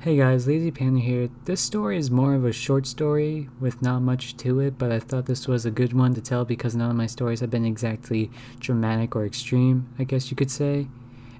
Hey guys, Lazy Panda here. This story is more of a short story with not much to it, but I thought this was a good one to tell because none of my stories have been exactly dramatic or extreme, I guess you could say.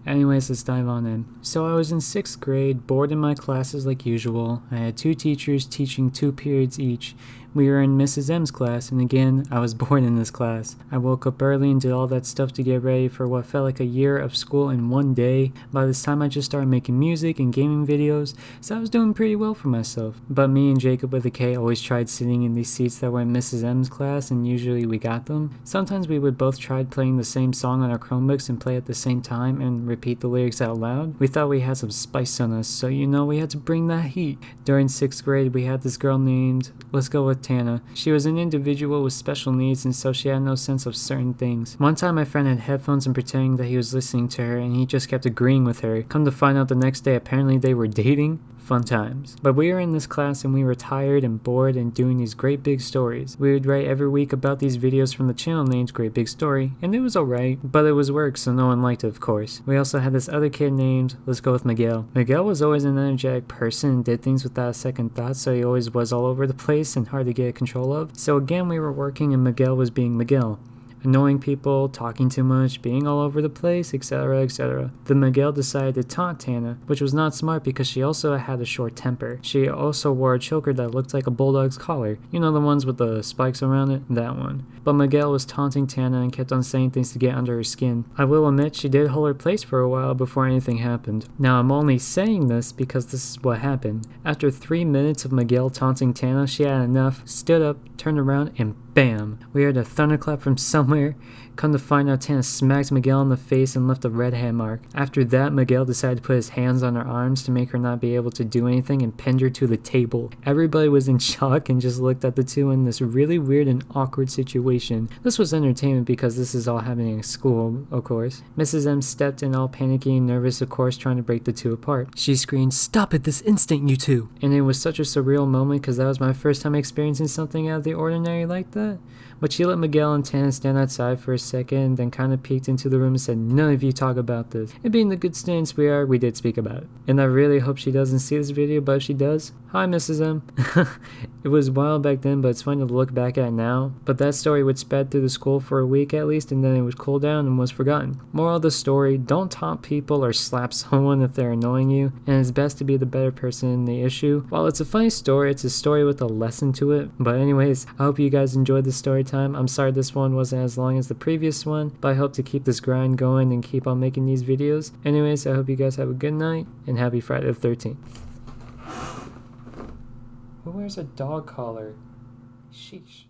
Anyways, let's dive on in. So I was in 6th grade, bored in my classes like usual. I had 2 teachers teaching 2 periods each. We were in Mrs. M's class, and again, I was bored in this class. I woke up early and did all that stuff to get ready for what felt like a year of school in one day. By this time, I just started making music and gaming videos, so I was doing pretty well for myself. But me and Jacob with a K always tried sitting in these seats that were in Mrs. M's class, and usually we got them. Sometimes we would both try playing the same song on our Chromebooks and play at the same time and repeat the lyrics out loud. We thought we had some spice on us, so we had to bring that heat. During 6th grade, we had this girl named, let's go with Tana. She was an individual with special needs, and so she had no sense of certain things. One time my friend had headphones and pretending that he was listening to her, and he just kept agreeing with her. Come to find out the next day, apparently they were dating. Fun times. But we were in this class and we were tired and bored and doing these great big stories. We would write every week about these videos from the channel named Great Big Story, and it was alright, but it was work, so no one liked it, of course. We also had this other kid named, let's go with Miguel. Miguel was always an energetic person and did things without a second thought, so he always was all over the place and hard to get control of. So again, we were working and Miguel was being Miguel. Annoying people, talking too much, being all over the place, etc, etc. Then Miguel decided to taunt Tana, which was not smart because she also had a short temper. She also wore a choker that looked like a bulldog's collar. You know, the ones with the spikes around it? That one. But Miguel was taunting Tana and kept on saying things to get under her skin. I will admit she did hold her place for a while before anything happened. Now I'm only saying this because this is what happened. After 3 minutes of Miguel taunting Tana, she had enough, stood up, turned around, and bam! We heard a thunderclap from somewhere. Come to find out, Tana smacked Miguel in the face and left a red hand mark. After that, Miguel decided to put his hands on her arms to make her not be able to do anything and pinned her to the table. Everybody was in shock and just looked at the two in this really weird and awkward situation. This was entertainment because this is all happening at school, of course. Mrs. M stepped in all panicky and nervous, of course, trying to break the two apart. She screamed, "Stop it this instant, you two!" And it was such a surreal moment because that was my first time experiencing something out of the ordinary like that. But she let Miguel and Tana stand outside for a second, then kind of peeked into the room and said, "None of you talk about this." And being the good students we are, we did speak about it. And I really hope she doesn't see this video, but if she does, hi Mrs. M. It was wild back then, but it's fun to look back at now. But that story would spread through the school for a week at least, and then it would cool down and was forgotten. Moral of the story, don't taunt people or slap someone if they're annoying you, and it's best to be the better person in the issue. While it's a funny story, it's a story with a lesson to it. But anyways, I hope you guys enjoyed this story time. I'm sorry this one wasn't as long as the previous one, but I hope to keep this grind going and keep on making these videos. Anyways, I hope you guys have a good night and happy Friday the 13th. Who wears a dog collar? Sheesh.